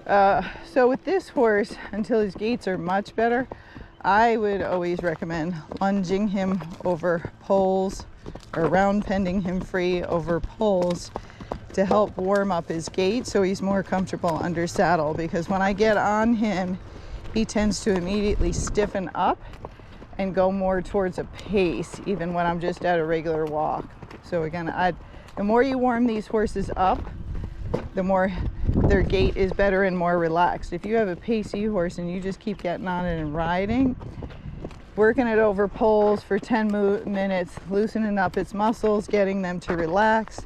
So with this horse, until his gaits are much better, I would always recommend lunging him over poles or round pending him free over poles to help warm up his gait so he's more comfortable under saddle, because when I get on him, he tends to immediately stiffen up and go more towards a pace, even when I'm just at a regular walk. So again, the more you warm these horses up, the more their gait is better and more relaxed. If you have a pacey horse and you just keep getting on it and riding, working it over poles for 10 minutes, loosening up its muscles, getting them to relax,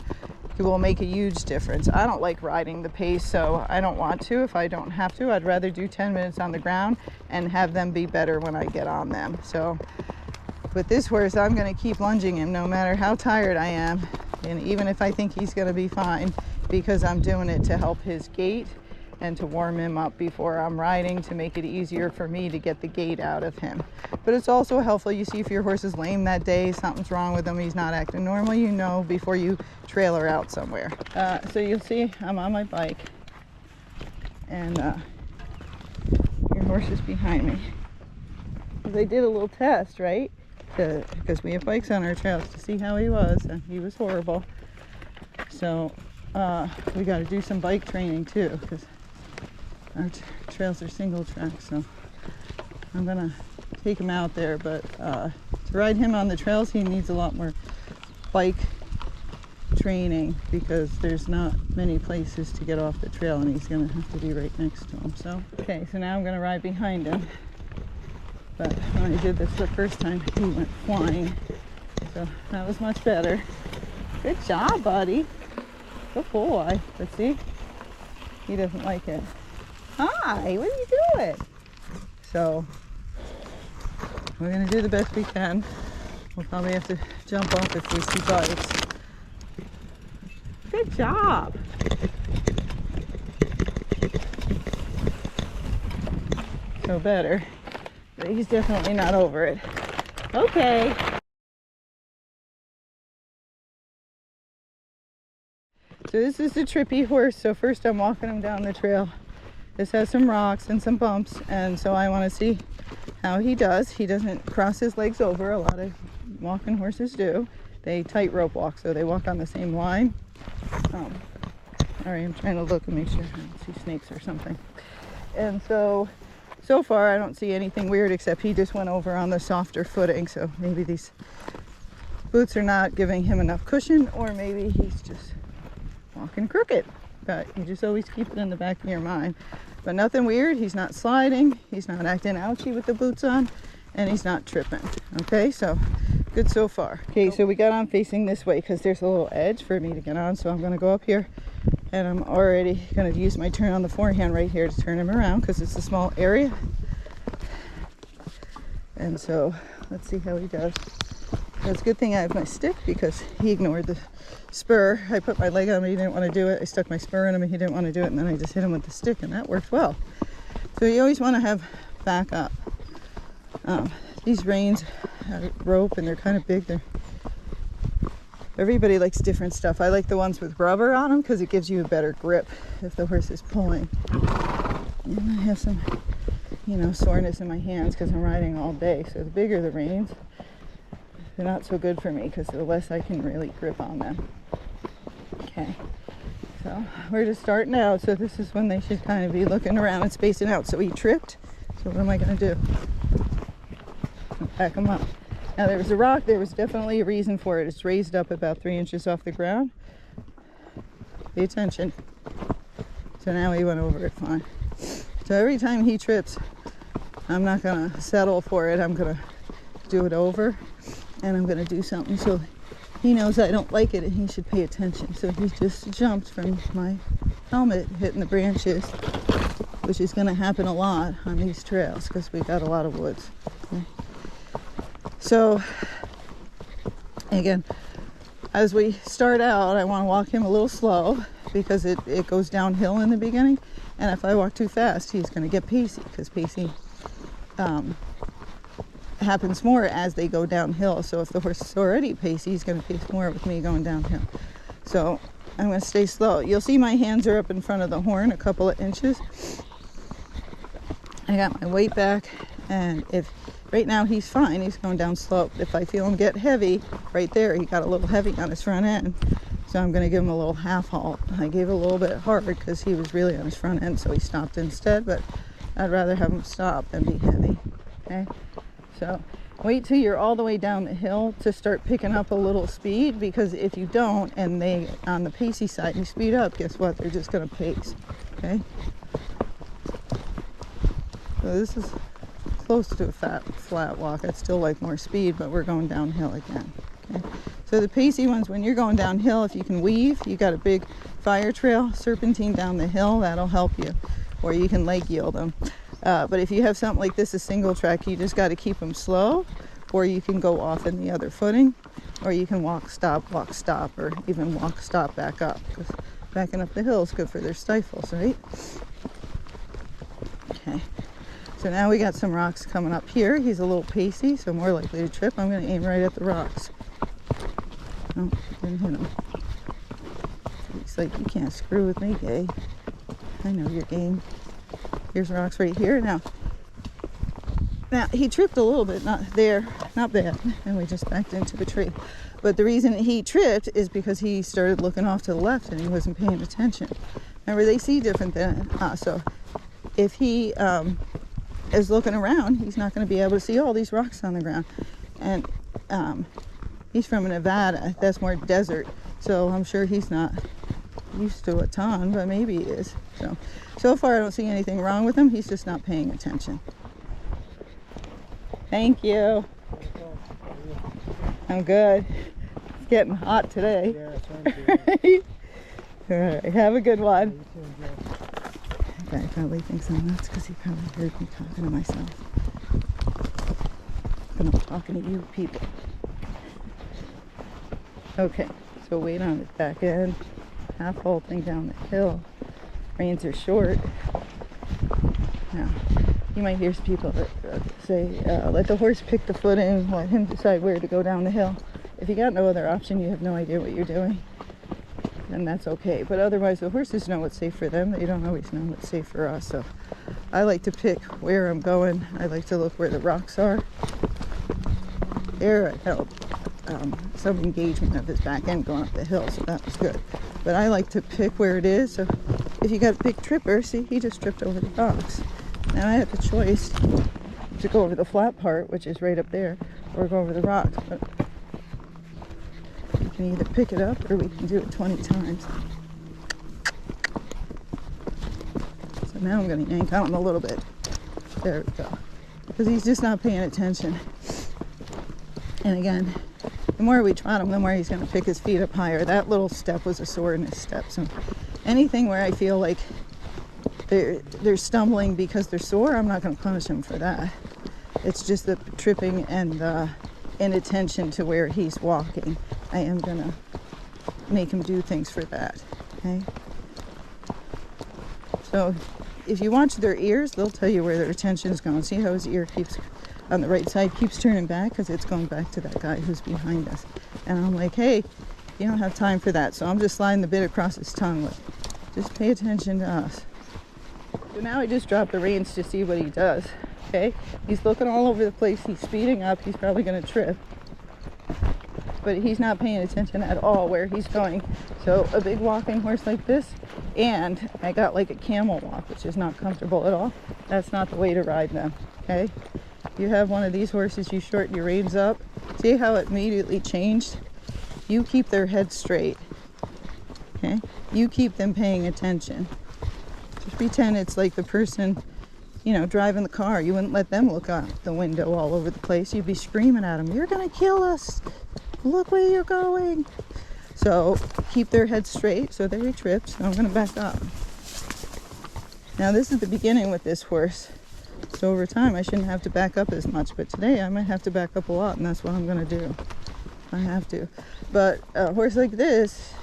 it will make a huge difference. I don't like riding the pace, so I don't want to. If I don't have to, I'd rather do 10 minutes on the ground and have them be better when I get on them. So with this horse, I'm going to keep lunging him no matter how tired I am, and even if I think he's going to be fine, because I'm doing it to help his gait and to warm him up before I'm riding, to make it easier for me to get the gait out of him. But it's also helpful. You see if your horse is lame that day, something's wrong with him, he's not acting normal, you know before you trailer out somewhere. So you'll see I'm on my bike, and your horse is behind me. They did a little test, right? Because we have bikes on our trails, to see how he was, and he was horrible. So we got to do some bike training too, because our trails are single track. So I'm gonna take him out there, but to ride him on the trails, he needs a lot more bike training, because there's not many places to get off the trail, and he's gonna have to be right next to him. So okay, so now I'm gonna ride behind him, but when I did this the first time, he went flying, so that was much better. Good job, buddy. Good boy. But see, he doesn't like it. Hi, what are you doing? So we're gonna do the best we can. We'll probably have to jump off if we see bikes. Good job. So better, but he's definitely not over it. Okay. So this is the trippy horse. So first I'm walking him down the trail. This has some rocks and some bumps, and so I want to see how he does. He doesn't cross his legs over. A lot of walking horses do. They tightrope walk, so they walk on the same line. Sorry, I'm trying to look and make sure I don't see snakes or something. And so far I don't see anything weird, except he just went over on the softer footing. So maybe these boots are not giving him enough cushion, or maybe he's just walking crooked. But you just always keep it in the back of your mind. But nothing weird. He's not sliding, he's not acting ouchy with the boots on, and he's not tripping. Okay, so good so far. Okay, so we got on facing this way because there's a little edge for me to get on. So I'm going to go up here, and I'm already going to use my turn on the forehand right here to turn him around, because it's a small area. And so let's see how he does. It's a good thing I have my stick, because he ignored the spur. I put my leg on him, he didn't want to do it. I stuck my spur in him and he didn't want to do it, and then I just hit him with the stick, and that worked well. So you always want to have backup. These reins have rope, and they're kind of big. Everybody likes different stuff. I like the ones with rubber on them because it gives you a better grip if the horse is pulling. And I have some, soreness in my hands because I'm riding all day. So the bigger the reins, they're not so good for me, because the less I can really grip on them. Okay, so we're just starting out, so this is when they should kind of be looking around and spacing out. So he tripped, so what am I going to do? Back him up. Now there was a rock, there was definitely a reason for it. It's raised up about 3 inches off the ground. Pay attention. So now he went over it fine. So every time he trips, I'm not going to settle for it. I'm going to do it over. And I'm going to do something so he knows I don't like it and he should pay attention. So he just jumped from my helmet, hitting the branches, which is going to happen a lot on these trails because we got a lot of woods. Okay? So again, as we start out, I want to walk him a little slow, because it goes downhill in the beginning. And if I walk too fast, he's going to get pacey, because pacey happens more as they go downhill. So if the horse is already pacey, he's going to pace more with me going downhill. So I'm going to stay slow. You'll see my hands are up in front of the horn a couple of inches. I got my weight back, and if right now he's fine, he's going down slow. If I feel him get heavy, right there, he got a little heavy on his front end. So I'm going to give him a little half halt. I gave it a little bit hard because he was really on his front end, so he stopped instead, but I'd rather have him stop than be heavy. Okay, so wait till you're all the way down the hill to start picking up a little speed, because if you don't and they on the pacey side you speed up, guess what? They're just going to pace. Okay, so this is close to a flat walk. I'd still like more speed, but we're going downhill again. Okay, so the pacey ones, when you're going downhill, if you can weave, you got a big fire trail, serpentine down the hill, that'll help you, or you can leg yield them. But if you have something like this, a single track, you just got to keep them slow, or you can go off in the other footing, or you can walk, stop, or even walk, stop, back up, because backing up the hill is good for their stifles, right? Okay, so now we got some rocks coming up here. He's a little pacey, so more likely to trip. I'm going to aim right at the rocks. Oh, didn't hit him. Looks like you can't screw with me, Gaye. I know your game. Here's rocks right here. Now he tripped a little bit, not bad, and we just backed into the tree. But the reason he tripped is because he started looking off to the left and he wasn't paying attention. Remember, they see different than us, so if he is looking around, he's not going to be able to see all these rocks on the ground. And he's from Nevada, that's more desert, so I'm sure he's not used to a ton, but maybe he is. So far I don't see anything wrong with him. He's just not paying attention. Thank you. I'm good. It's getting hot today. All right, have a good one. Okay, I probably thinks I'm nuts because he probably heard me talking to myself. But I'm talking to you people. Okay, so wait on it back end. Half halting down the hill. Reins are short. Now, you might hear some people that say, let the horse pick the footing, let him decide where to go down the hill. If you got no other option, you have no idea what you're doing, then that's okay. But otherwise, the horses know what's safe for them. They don't always know what's safe for us. So I like to pick where I'm going. I like to look where the rocks are. There I held some engagement of his back end going up the hill, so that was good. But I like to pick where it is. So if you got a big tripper, see, he just tripped over the rocks. Now I have the choice to go over the flat part, which is right up there, or go over the rocks. But we can either pick it up or we can do it 20 times. So now I'm going to yank on him a little bit. There we go. Because he's just not paying attention. And again, the more we trot him, the more he's going to pick his feet up higher. That little step was a sore in his step. So anything where I feel like they're stumbling because they're sore, I'm not going to punish him for that. It's just the tripping and the inattention to where he's walking. I am going to make him do things for that. Okay? So if you watch their ears, they'll tell you where their attention is going. See how his ear keeps on the right side, keeps turning back because it's going back to that guy who's behind us. And I'm like, hey, you don't have time for that. So I'm just sliding the bit across his tongue. Like, just pay attention to us. So now I just drop the reins to see what he does. Okay, he's looking all over the place. He's speeding up. He's probably going to trip. But he's not paying attention at all where he's going. So a big walking horse like this, and I got like a camel walk, which is not comfortable at all. That's not the way to ride them. Okay, you have one of these horses, you shorten your reins up. See how it immediately changed? You keep their head straight. Okay, you keep them paying attention. Just pretend it's like the person, you know, driving the car. You wouldn't let them look out the window all over the place. You'd be screaming at them, you're gonna kill us, look where you're going. So keep their heads straight. So there he trips. So I'm gonna back up. Now this is the beginning with this horse, so over time I shouldn't have to back up as much, but today I might have to back up a lot, and that's what I'm gonna do. I have to. But a horse like this,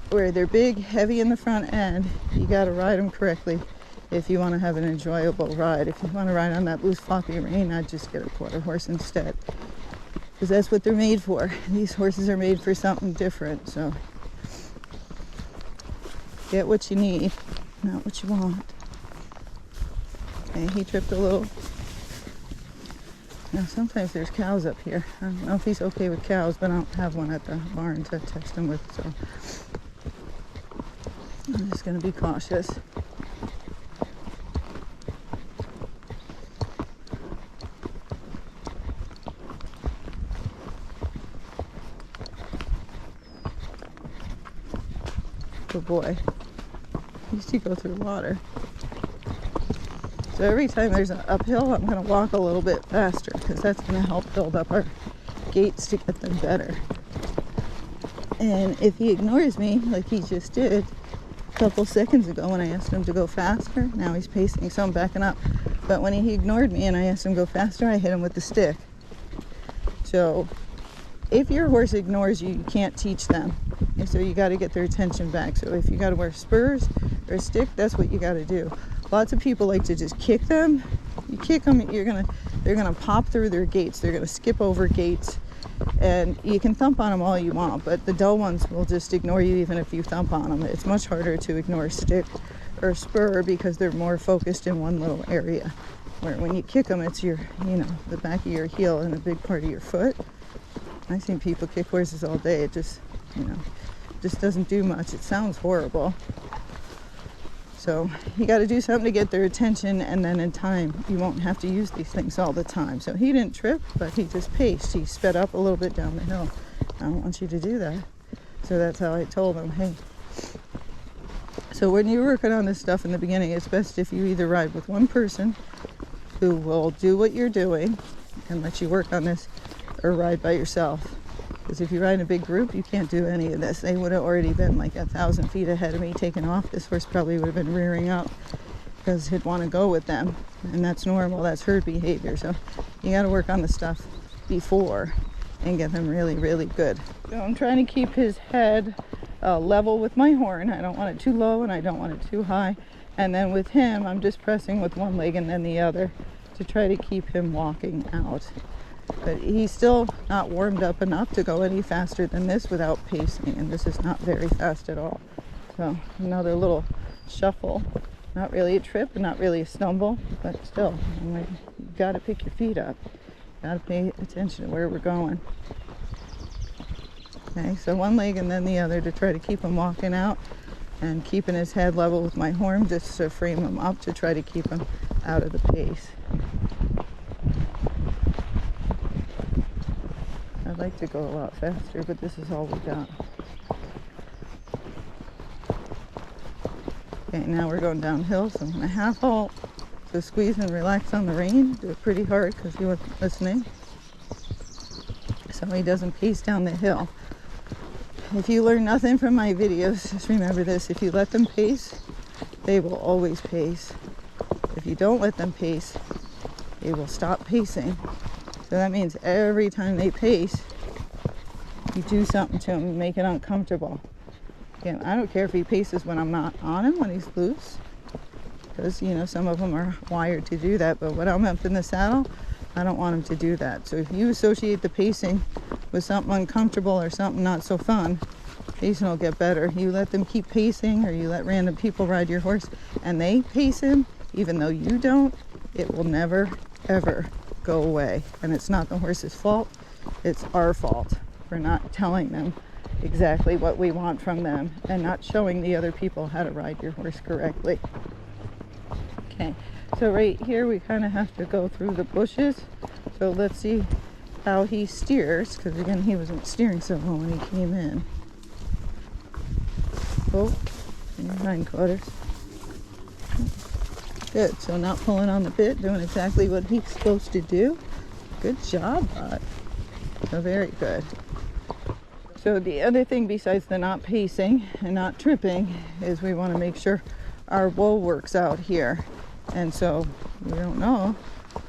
where they're big, heavy in the front end, you got to ride them correctly if you want to have an enjoyable ride. If you want to ride on that loose floppy rein, I'd just get a quarter horse instead, because that's what they're made for. These horses are made for something different. So Get what you need, not what you want. Okay, he tripped a little. Now sometimes there's cows up here. I don't know if he's okay with cows, but I don't have one at the barn to test him with, so I'm just going to be cautious. Good boy. He used to go through water. So every time there's an uphill, I'm going to walk a little bit faster because that's going to help build up our gaits to get them better. And if he ignores me, like he just did a couple seconds ago when I asked him to go faster, now he's pacing, so I'm backing up. But when he ignored me and I asked him to go faster, I hit him with the stick. So if your horse ignores you, you can't teach them. And so you got to get their attention back. So if you got to wear spurs or a stick, that's what you got to do. Lots of people like to just kick them. You kick them, they're gonna pop through their gaits. They're gonna skip over gaits, and you can thump on them all you want, but the dull ones will just ignore you even if you thump on them. It's much harder to ignore a stick or a spur because they're more focused in one little area. Where when you kick them, it's your, the back of your heel and a big part of your foot. I've seen people kick horses all day. It just, just doesn't do much. It sounds horrible. So you got to do something to get their attention, and then in time you won't have to use these things all the time. So he didn't trip, but he just paced. He sped up a little bit down the hill. I don't want you to do that. So that's how I told him, hey. So when you're working on this stuff in the beginning, it's best if you either ride with one person who will do what you're doing and let you work on this, or ride by yourself. Because if you ride in a big group, you can't do any of this. They would have already been like 1,000 feet ahead of me taking off. This horse probably would have been rearing up because he'd want to go with them. And that's normal. That's herd behavior. So you got to work on the stuff before and get them really, really good. So I'm trying to keep his head level with my horn. I don't want it too low and I don't want it too high. And then with him, I'm just pressing with one leg and then the other to try to keep him walking out. But he's still not warmed up enough to go any faster than this without pacing, and this is not very fast at all. So another little shuffle, not really a trip and not really a stumble, but still, you've got to pick your feet up. Got to pay attention to where we're going. Okay, so one leg and then the other to try to keep him walking out and keeping his head level with my horn just to frame him up to try to keep him out of the pace. I'd like to go a lot faster, but this is all we got. Okay, now we're going downhill, so I'm going to half halt. So squeeze and relax on the rein. Do it pretty hard because he wasn't listening. So he doesn't pace down the hill. If you learn nothing from my videos, just remember this. If you let them pace, they will always pace. If you don't let them pace, they will stop pacing. So that means every time they pace, you do something to him and make it uncomfortable. Again, I don't care if he paces when I'm not on him, when he's loose, because, some of them are wired to do that. But when I'm up in the saddle, I don't want him to do that. So if you associate the pacing with something uncomfortable or something not so fun, pacing will get better. You let them keep pacing, or you let random people ride your horse and they pace him, even though you don't, it will never, ever go away. And it's not the horse's fault, it's our fault for not telling them exactly what we want from them and not showing the other people how to ride your horse correctly. Okay, so right here we kind of have to go through the bushes. So let's see how he steers, because again he wasn't steering so well when he came in. Oh, in your hindquarters. Good, so not pulling on the bit, doing exactly what he's supposed to do. Good job, bud. So very good. So the other thing besides the not pacing and not tripping is we want to make sure our wool works out here. And so we don't know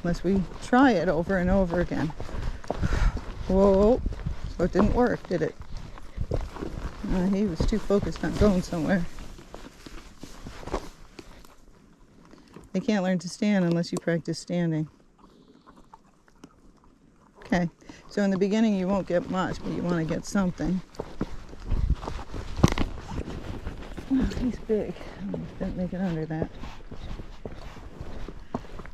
unless we try it over and over again. Whoa, so it didn't work, did it? He was too focused on going somewhere. They can't learn to stand unless you practice standing. Okay, so in the beginning you won't get much, but you want to get something. Oh, he's big. Oh, didn't make it under that.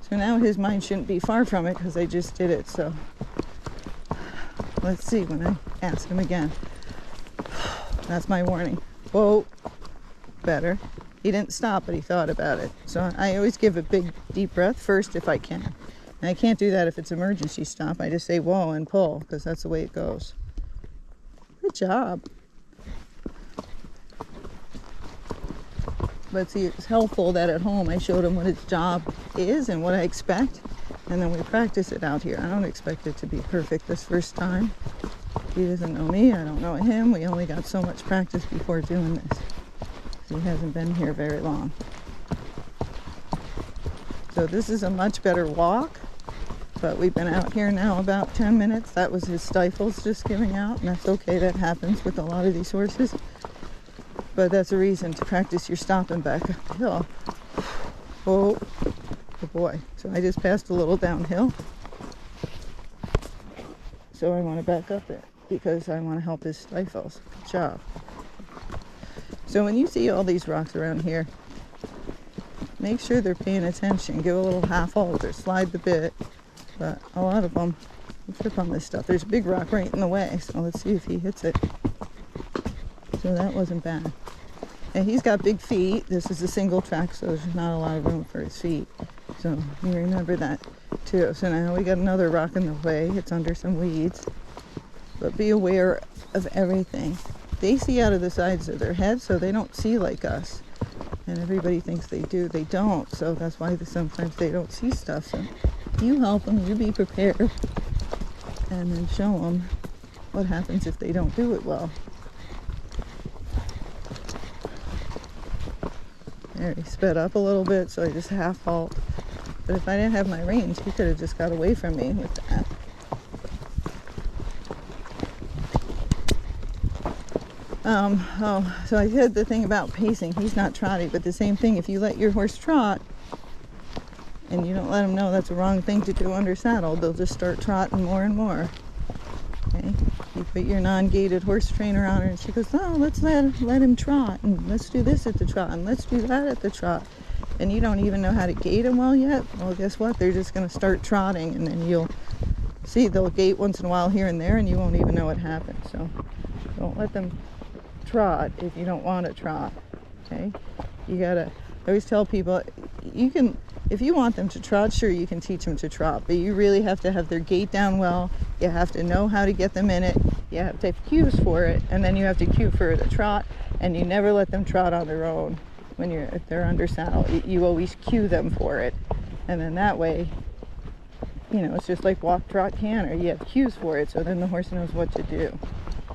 So now his mind shouldn't be far from it because I just did it. So let's see when I ask him again. That's my warning. Whoa, better. He didn't stop, but he thought about it. So I always give a big deep breath first if I can. And I can't do that if it's emergency stop. I just say whoa and pull because that's the way it goes. Good job. But see, it's helpful that at home I showed him what his job is and what I expect. And then we practice it out here. I don't expect it to be perfect this first time. He doesn't know me, I don't know him. We only got so much practice before doing this. He hasn't been here very long. So this is a much better walk. But we've been out here now about 10 minutes. That was his stifles just giving out. And that's okay, that happens with a lot of these horses. But that's a reason to practice your stopping back uphill. Oh, oh boy. So I just passed a little downhill. So I want to back up it because I want to help his stifles. Good job. So when you see all these rocks around here, make sure they're paying attention. Give a little half hold or slide the bit. But a lot of them trip on this stuff. There's a big rock right in the way. So let's see if he hits it. So that wasn't bad. And he's got big feet. This is a single track, so there's not a lot of room for his feet. So you remember that too. So now we got another rock in the way. It's under some weeds. But be aware of everything. They see out of the sides of their head, so they don't see like us. And everybody thinks they do. They don't. So that's why sometimes they don't see stuff. So you help them. You be prepared. And then show them what happens if they don't do it well. There, he sped up a little bit, so I just half halt. But if I didn't have my reins, he could have just got away from me with that. So I said the thing about pacing. He's not trotty, but the same thing. If you let your horse trot, and you don't let them know that's the wrong thing to do under saddle, they'll just start trotting more and more. Okay? You put your non-gaited horse trainer on her, and she goes, oh, let's let him trot, and let's do this at the trot, and let's do that at the trot. And you don't even know how to gait them well yet. Well, guess what? They're just going to start trotting, and then you'll see they'll gait once in a while here and there, and you won't even know what happened. So don't let them trot if you don't want to trot. Okay? You gotta. I always tell people, you can, if you want them to trot, sure, you can teach them to trot, but you really have to have their gait down well. You have to know how to get them in it. You have to have cues for it, and then you have to cue for the trot, and you never let them trot on their own if they're under saddle. You always cue them for it, and then that way, you know, it's just like walk, trot, canter. You have cues for it, so then the horse knows what to do.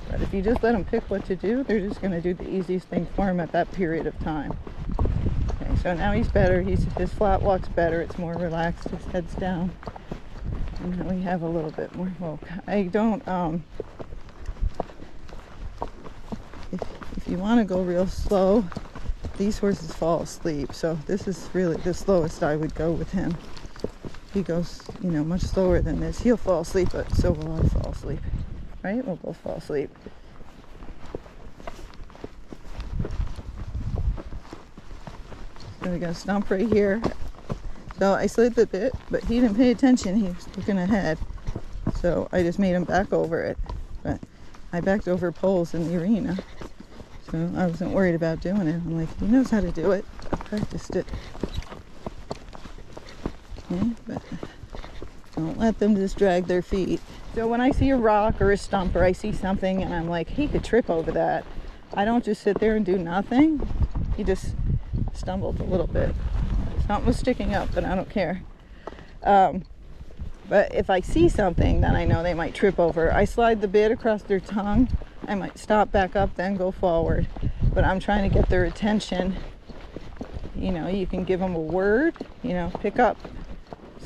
But if you just let them pick what to do, they're just going to do the easiest thing for them at that period of time. Okay, so now he's better. His flat walk's better. It's more relaxed. His head's down. And now we have a little bit more hope. I don't, if you want to go real slow, these horses fall asleep. So this is really the slowest I would go with him. If he goes, you know, much slower than this, he'll fall asleep, but so will I fall asleep. Right? We'll both fall asleep. So we got a stump right here. So I slid the bit, but he didn't pay attention. He was looking ahead. So I just made him back over it. But I backed over poles in the arena. So I wasn't worried about doing it. I'm like, he knows how to do it. I practiced it. Okay, but don't let them just drag their feet. So when I see a rock or a stump or I see something and I'm like, he could trip over that, I don't just sit there and do nothing. He just stumbled a little bit. Something was sticking up, but I don't care. But if I see something that I know they might trip over, I slide the bit across their tongue. I might stop, back up, then go forward. But I'm trying to get their attention. You know, you can give them a word, you know, pick up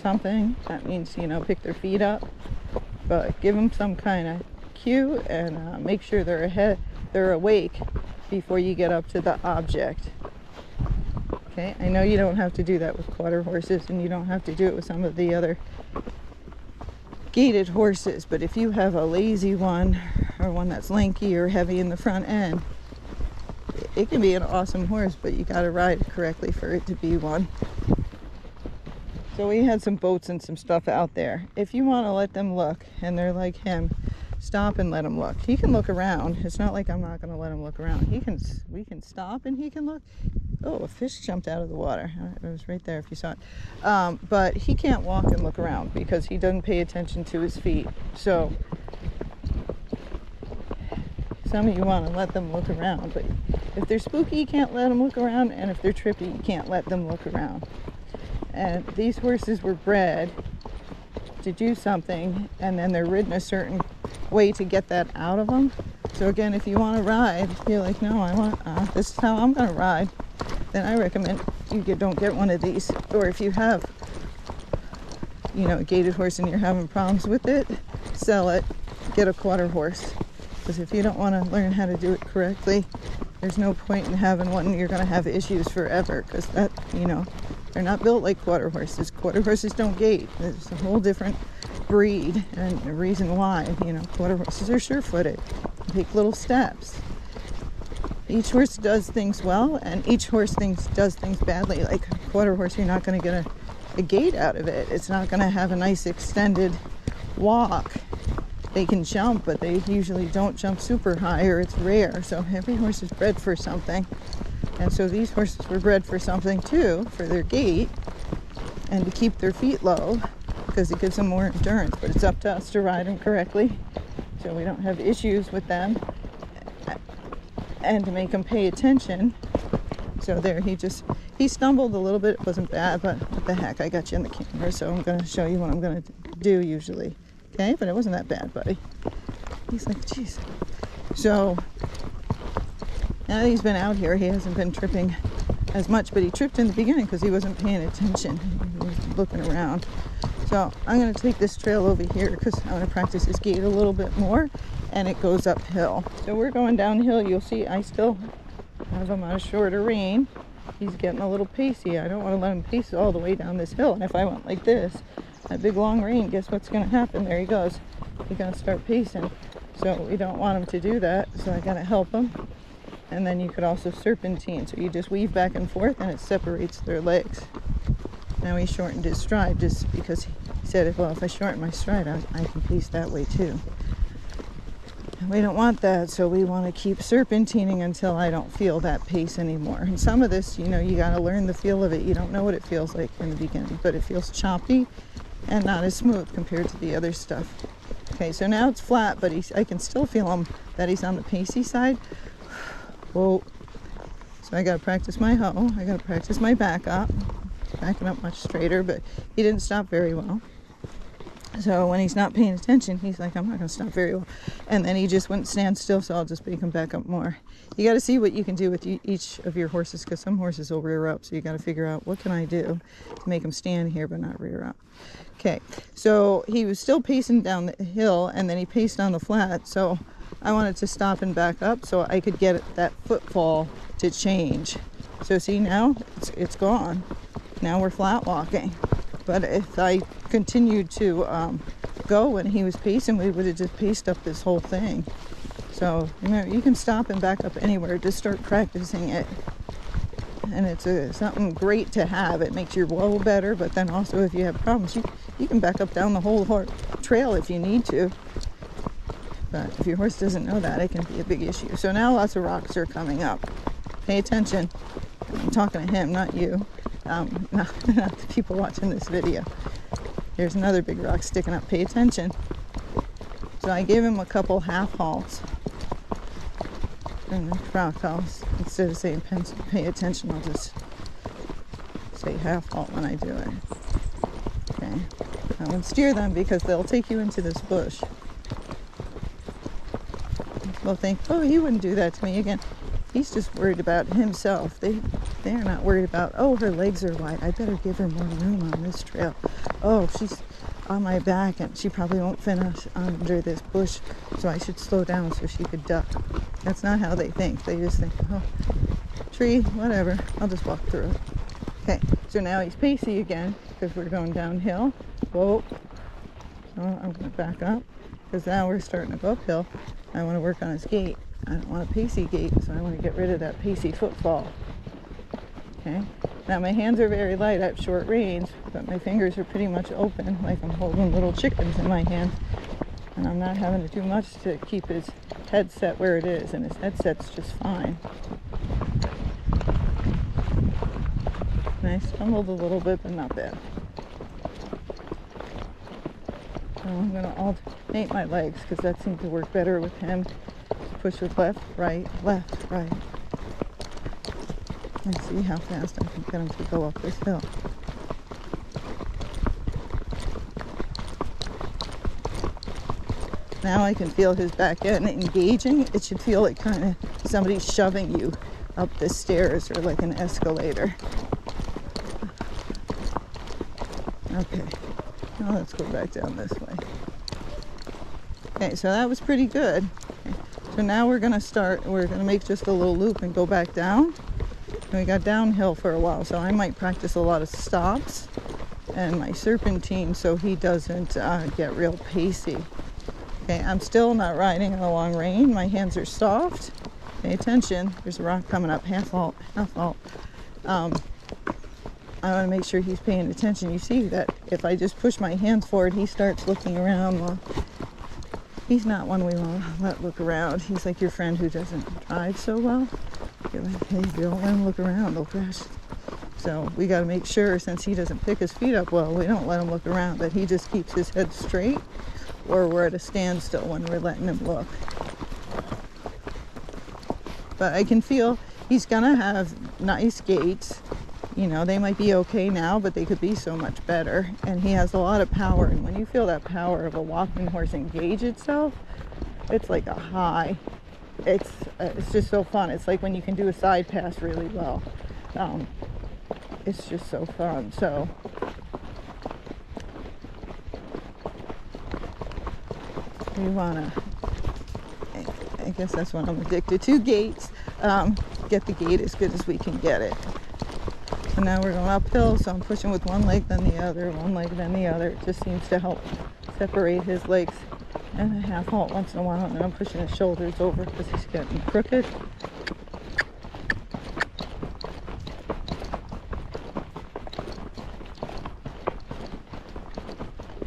something. That means, you know, pick their feet up. But give them some kind of cue and make sure they're awake before you get up to the object. Okay, I know you don't have to do that with quarter horses, and you don't have to do it with some of the other gaited horses, but if you have a lazy one or one that's lanky or heavy in the front end, it can be an awesome horse, but you got to ride it correctly for it to be one. So we had some boats and some stuff out there. If you want to let them look and they're like him, stop and let him look. He can look around. It's not like I'm not going to let him look around. We can stop and he can look. Oh, a fish jumped out of the water. It was right there if you saw it. But he can't walk and look around because he doesn't pay attention to his feet. So some of you want to let them look around, but if they're spooky, you can't let them look around, and if they're trippy, you can't let them look around. And these horses were bred to do something, and then they're ridden a certain way to get that out of them. So again, if you want to ride, you're like, no, I want this is how I'm going to ride, then I recommend you don't get one of these. Or if you have, a gaited horse and you're having problems with it, sell it, get a quarter horse. Because if you don't want to learn how to do it correctly, there's no point in having one. You're going to have issues forever, because they're not built like quarter horses. Quarter horses don't gait. It's a whole different breed, and the reason why, quarter horses are sure-footed. They take little steps. Each horse does things well, and each horse does things badly. Like a quarter horse, you're not going to get a gait out of it. It's not going to have a nice extended walk. They can jump, but they usually don't jump super high, or it's rare. So every horse is bred for something. And so these horses were bred for something too, for their gait and to keep their feet low, because it gives them more endurance. But it's up to us to ride them correctly so we don't have issues with them, and to make them pay attention. So there, he stumbled a little bit. It wasn't bad, but what the heck, I got you in the camera, so I'm going to show you what I'm going to do usually. Okay, but it wasn't that bad, buddy. He's like, geez. So now that he's been out here, he hasn't been tripping as much, but he tripped in the beginning because he wasn't paying attention. He was looking around. So I'm going to take this trail over here because I want to practice his gait a little bit more, and it goes uphill. So we're going downhill. You'll see I still have him on a shorter rein. He's getting a little pacey. I don't want to let him pace all the way down this hill, and if I went like this, that big long rein, guess what's going to happen? There he goes. He's going to start pacing. So we don't want him to do that, so I got to help him. And then you could also serpentine, so you just weave back and forth and it separates their legs. Now he shortened his stride just because he said, well, if I shorten my stride, I can pace that way too. And we don't want that, so we want to keep serpentining until I don't feel that pace anymore. And some of this, you got to learn the feel of it. You don't know what it feels like in the beginning, but it feels choppy and not as smooth compared to the other stuff. Okay, so now it's flat, but I can still feel him that he's on the pacey side. Whoa. So I got to practice my hoe. I got to practice my back up. Backing up much straighter, but he didn't stop very well. So when he's not paying attention, he's like, I'm not going to stop very well. And then he just wouldn't stand still, so I'll just make him back up more. You got to see what you can do with each of your horses, because some horses will rear up, so you got to figure out what can I do to make him stand here but not rear up. Okay, so he was still pacing down the hill, and then he paced on the flat, so I wanted to stop and back up so I could get that footfall to change. So see, now it's gone. Now we're flat walking. But if I continued to go when he was pacing, we would have just paced up this whole thing. So you can stop and back up anywhere. Just start practicing it. And it's something great to have. It makes your whoa better, but then also if you have problems, you can back up down the whole trail if you need to. But if your horse doesn't know that, it can be a big issue. So now lots of rocks are coming up. Pay attention. I'm talking to him, not you. Not the people watching this video. There's another big rock sticking up. Pay attention. So I gave him a couple half halts. And rock halts. Instead of saying pay attention, I'll just say half halt when I do it. Okay. I would steer them because they'll take you into this bush. They'll think, oh, he wouldn't do that to me again. He's just worried about himself. They're not worried about, oh, her legs are wide. I better give her more room on this trail. Oh, she's on my back and she probably won't finish under this bush, so I should slow down so she could duck. That's not how they think. They just think, oh, tree, whatever. I'll just walk through it. Okay, so now he's pacey again because we're going downhill. Whoa. So I'm going to back up because now we're starting to go uphill. I want to work on his gait. I don't want a pacey gait, so I want to get rid of that pacey footfall. Okay. Now my hands are very light. I have short range, but my fingers are pretty much open, like I'm holding little chickens in my hands. And I'm not having to do much to keep his head set where it is, and his headset's just fine. And I stumbled a little bit, but not bad. So I'm going to alternate my legs because that seemed to work better with him. Push with left, right, right. And see how fast I can get him to go up this hill. Now I can feel his back end engaging. It should feel like kind of somebody shoving you up the stairs or like an escalator. Okay, now let's go back down this way. Okay, so that was pretty good. Okay. So now we're going to make just a little loop and go back down. And we got downhill for a while, so I might practice a lot of stops and my serpentine so he doesn't get real pacey. Okay, I'm still not riding in a long rein. My hands are soft. Pay attention. There's a rock coming up. Half halt. I want to make sure he's paying attention. You see that if I just push my hands forward, he starts looking around. Well, he's not one we want to let look around. He's like your friend who doesn't drive so well. You're like, hey, you don't let him look around, they'll crash. So we got to make sure, since he doesn't pick his feet up well, we don't let him look around, that he just keeps his head straight, or we're at a standstill when we're letting him look. But I can feel he's gonna have nice gaits. You know, they might be okay now, but they could be so much better. And he has a lot of power. And when you feel that power of a walking horse engage itself, it's like a high. It's just so fun. It's like when you can do a side pass really well. It's just so fun. So we wanna, I guess that's what I'm addicted to, gaits. Get the gait as good as we can get it. So now we're going uphill, so I'm pushing with one leg then the other, one leg then the other. It just seems to help separate his legs, and a half halt once in a while, and then I'm pushing his shoulders over because he's getting crooked.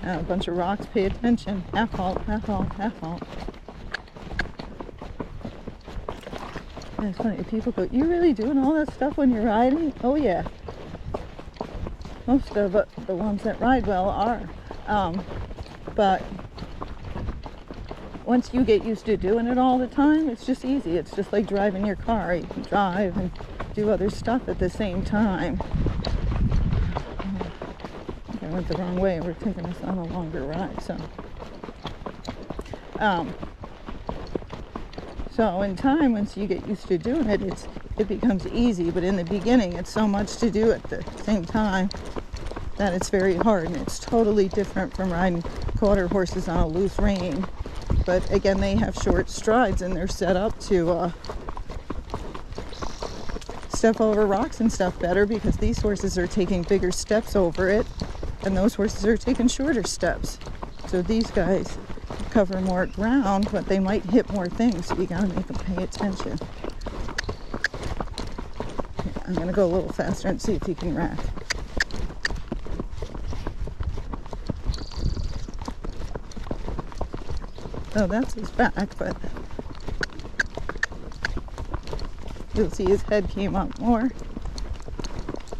Now a bunch of rocks, pay attention. Half halt, half halt, half halt. And it's funny, people go, you really doing all that stuff when you're riding? Oh yeah. Most of the ones that ride well are. But once you get used to doing it all the time, it's just easy. It's just like driving your car. You can drive and do other stuff at the same time. I went the wrong way. We're taking this on a longer ride, so. So in time, once you get used to doing it, it becomes easy. But in the beginning, it's so much to do at the same time that it's very hard. And it's totally different from riding quarter horses on a loose rein. But again, they have short strides and they're set up to step over rocks and stuff better, because these horses are taking bigger steps over it and those horses are taking shorter steps. So these guys cover more ground, but they might hit more things, so you gotta make them pay attention. I'm gonna go a little faster and see if he can rack. Oh, that's his back, but you'll see his head came up more.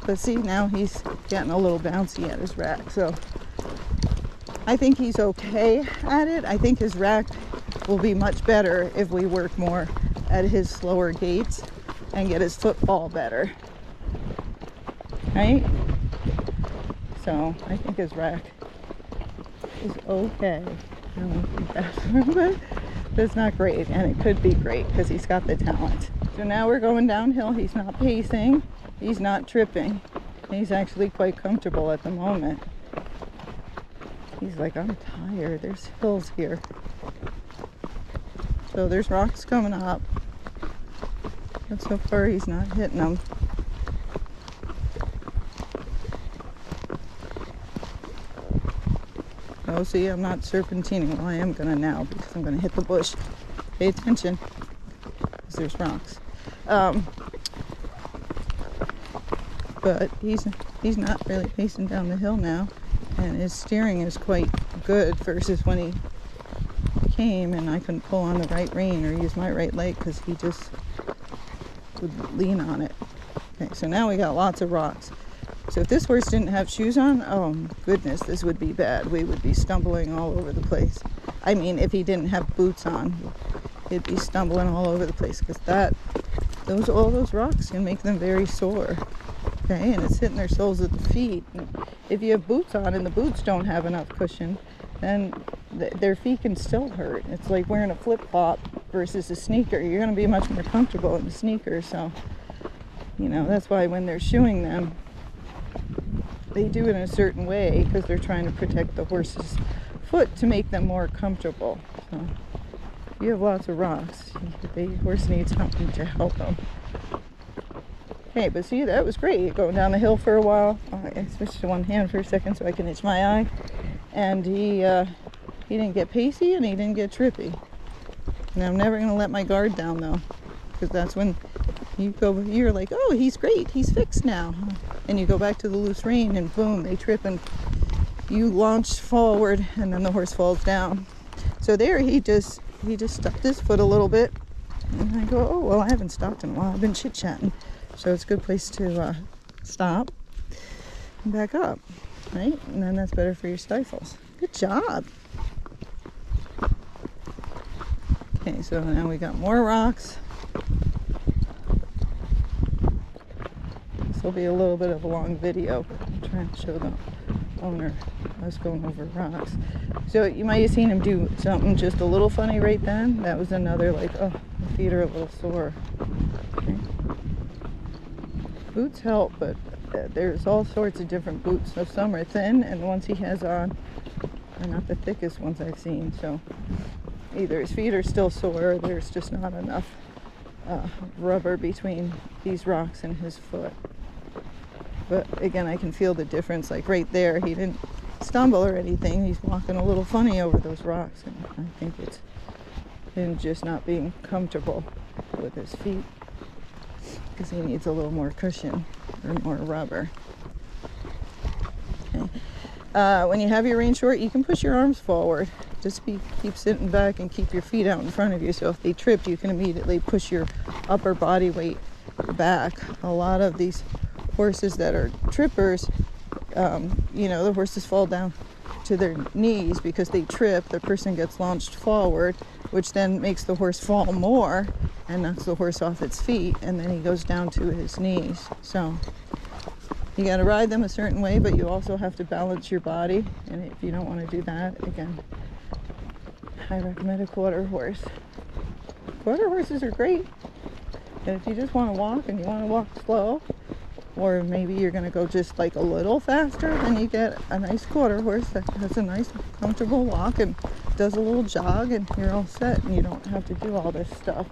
But see, now he's getting a little bouncy at his rack, so I think he's okay at it. I think his rack will be much better if we work more at his slower gaits and get his footfall better, right? So I think his rack is okay. I don't think that's, but that's not great, and it could be great because he's got the talent. So now we're going downhill. He's not pacing, he's not tripping. He's actually quite comfortable at the moment. He's like, I'm tired. There's hills here. So there's rocks coming up. But so far he's not hitting them. Oh, see, I'm not serpentining. Well, I am gonna now because I'm gonna hit the bush. Pay attention. because there's rocks. But he's not really pacing down the hill now, and his steering is quite good versus when he came and I couldn't pull on the right rein or use my right leg because he just would lean on it. Okay, so now we got lots of rocks. So if this horse didn't have shoes on, oh goodness, this would be bad. We would be stumbling all over the place. I mean, if he didn't have boots on, he'd be stumbling all over the place because all those rocks can make them very sore. Okay, and it's hitting their soles of the feet. And if you have boots on and the boots don't have enough cushion, then their feet can still hurt. It's like wearing a flip-flop versus a sneaker. You're going to be much more comfortable in the sneaker. So, you know, that's why when they're shoeing them, they do it in a certain way because they're trying to protect the horse's foot to make them more comfortable. So, if you have lots of rocks, the horse needs something to help them. Okay, but see, that was great. Going down the hill for a while. I switched to one hand for a second so I can itch my eye. And he didn't get pacey and he didn't get trippy. And I'm never going to let my guard down though, because that's when you're like, oh, he's great, he's fixed now. And you go back to the loose rein and boom, they trip and you launch forward and then the horse falls down. So there he just stuffed his foot a little bit. And I go, oh, well, I haven't stopped in a while. I've been chit-chatting. So it's a good place to stop and back up, right? And then that's better for your stifles. Good job. Okay, so now we got more rocks. This will be a little bit of a long video. I'm trying to show the owner us going over rocks. So you might have seen him do something just a little funny right then. That was another like, oh, my feet are a little sore. Okay. Boots help, but there's all sorts of different boots. So some are thin, and the ones he has on are not the thickest ones I've seen. So either his feet are still sore, or there's just not enough rubber between these rocks and his foot. But again, I can feel the difference. Like right there, he didn't stumble or anything. He's walking a little funny over those rocks, and I think it's him just not being comfortable with his feet, because he needs a little more cushion or more rubber. Okay. When you have your rein short, you can push your arms forward. Just keep sitting back and keep your feet out in front of you. So if they trip, you can immediately push your upper body weight back. A lot of these horses that are trippers, the horses fall down to their knees because they trip. The person gets launched forward, which then makes the horse fall more and knocks the horse off its feet, and then he goes down to his knees. So you got to ride them a certain way, but you also have to balance your body. And if you don't want to do that, again, I recommend a quarter horse. Quarter horses are great. And if you just want to walk and you want to walk slow, or maybe you're going to go just like a little faster, then you get a nice quarter horse that has a nice comfortable walk and does a little jog, and you're all set and you don't have to do all this stuff.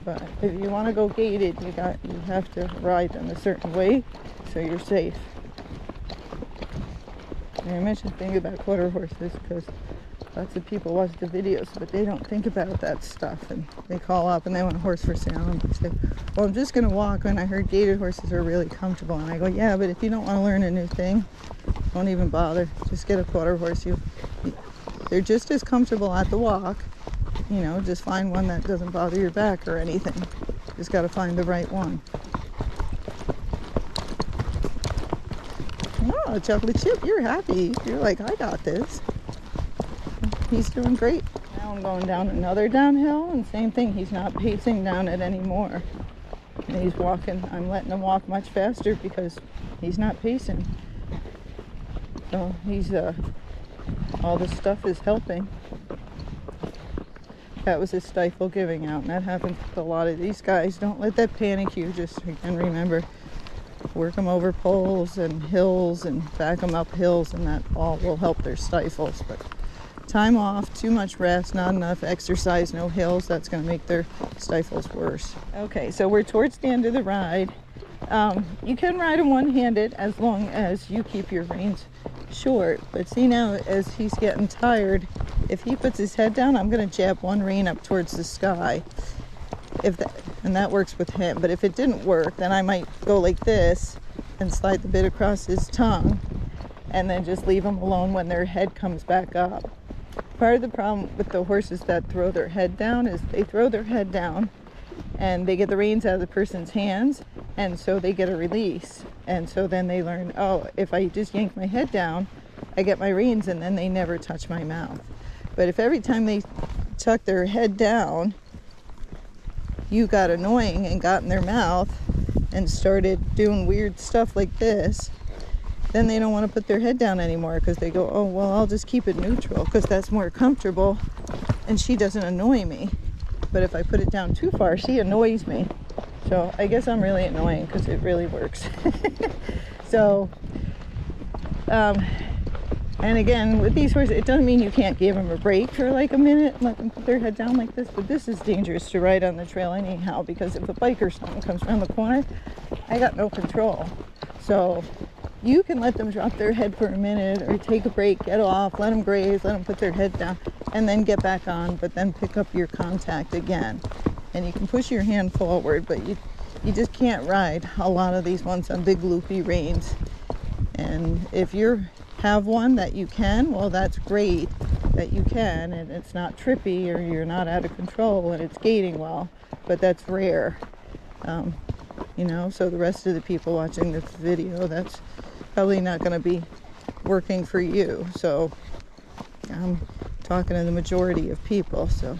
But if you want to go gaited, you have to ride them a certain way so you're safe. And I mentioned thing about quarter horses because lots of people watch the videos, but they don't think about that stuff, and they call up and they want a horse for sale, and they say, well, I'm just going to walk, and I heard gaited horses are really comfortable. And I go, yeah, but if you don't want to learn a new thing, don't even bother. Just get a quarter horse. They're just as comfortable at the walk. Just find one that doesn't bother your back or anything. Just got to find the right one. Oh, chocolate chip, you're happy. You're like, I got this. He's doing great. Now I'm going down another downhill, and same thing. He's not pacing down it anymore. And he's walking. I'm letting him walk much faster because he's not pacing. So he's all this stuff is helping. That was his stifle giving out, and that happens with a lot of these guys. Don't let that panic you. Just again, remember, work them over poles and hills and back them up hills, and that all will help their stifles. But time off, too much rest, not enough exercise, no hills, that's going to make their stifles worse. Okay, so we're towards the end of the ride. You can ride them one-handed as long as you keep your reins short. But see now, as he's getting tired, if he puts his head down, I'm going to jab one rein up towards the sky. and that works with him. But if it didn't work, then I might go like this and slide the bit across his tongue and then just leave them alone when their head comes back up. Part of the problem with the horses that throw their head down is they throw their head down and they get the reins out of the person's hands, and so they get a release. And so then they learn, oh, if I just yank my head down, I get my reins, and then they never touch my mouth. But if every time they tuck their head down, you got annoying and got in their mouth and started doing weird stuff like this, then they don't want to put their head down anymore, because they go, oh, well, I'll just keep it neutral because that's more comfortable and she doesn't annoy me. But if I put it down too far, she annoys me. So I guess I'm really annoying because it really works. So, and again, with these horses, it doesn't mean you can't give them a break for like a minute and let them put their head down like this, but this is dangerous to ride on the trail anyhow, because if a bike or something comes around the corner, I got no control. So you can let them drop their head for a minute or take a break, get off, let them graze, let them put their head down, and then get back on, but then pick up your contact again. And you can push your hand forward, but you just can't ride a lot of these ones on big loopy reins. And if you have one that you can, well, that's great that you can, and it's not trippy or you're not out of control and it's gating well, but that's rare. You know, so the rest of the people watching this video, that's probably not going to be working for you. So I'm talking to the majority of people. So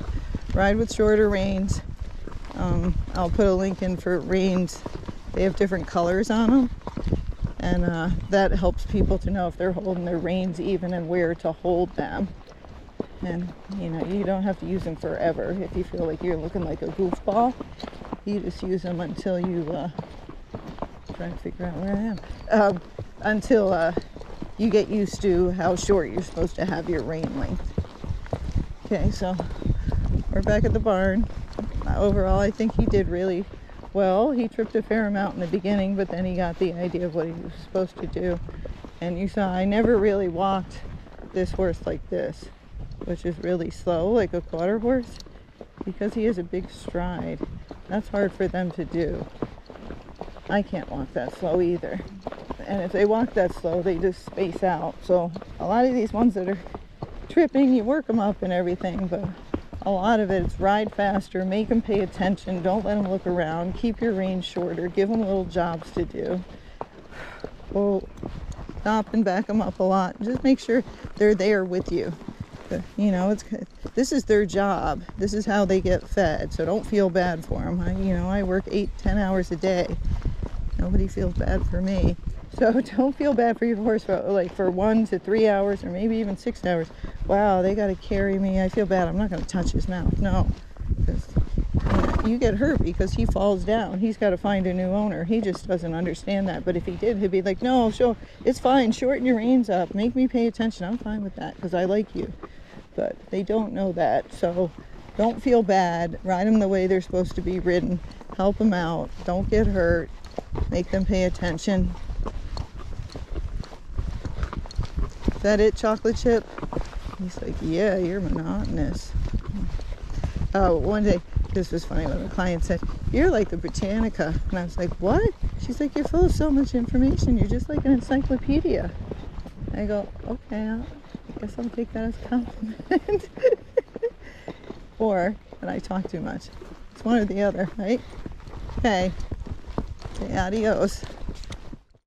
ride with shorter reins. I'll put a link in for reins. They have different colors on them, and that helps people to know if they're holding their reins even and where to hold them. And you know, you don't have to use them forever. If you feel like you're looking like a goofball, you just use them until you trying to figure out where I am, until you get used to how short you're supposed to have your rein length. Okay, so we're back at the barn. Overall, I think he did really well. He tripped a fair amount in the beginning, but then he got the idea of what he was supposed to do. And you saw I never really walked this horse like this, which is really slow, like a quarter horse, because he has a big stride. That's hard for them to do. I can't walk that slow either. And if they walk that slow, they just space out. So a lot of these ones that are tripping, you work them up and everything, but a lot of it is ride faster, make them pay attention, don't let them look around, keep your reins shorter, give them little jobs to do. Well, stop and back them up a lot. Just make sure they're there with you. You know, this is their job. This is how they get fed. So don't feel bad for them. I work 8-10 hours a day. Nobody feels bad for me. So don't feel bad for your horse for 1 to 3 hours or maybe even 6 hours. Wow, they got to carry me. I feel bad. I'm not going to touch his mouth. No, because you get hurt because he falls down. He's got to find a new owner. He just doesn't understand that. But if he did, he'd be like, no, it's fine. Shorten your reins up. Make me pay attention. I'm fine with that because I like you. But they don't know that. So don't feel bad. Ride them the way they're supposed to be ridden. Help them out. Don't get hurt. Make them pay attention. Is that it, chocolate chip? He's like, yeah, you're monotonous. Oh, one day, this was funny when the client said, you're like the Britannica. And I was like, what? She's like, you're full of so much information. You're just like an encyclopedia. I go, okay, I guess I'll take that as a compliment. Or that I talk too much. It's one or the other, right? Okay. Okay, adios.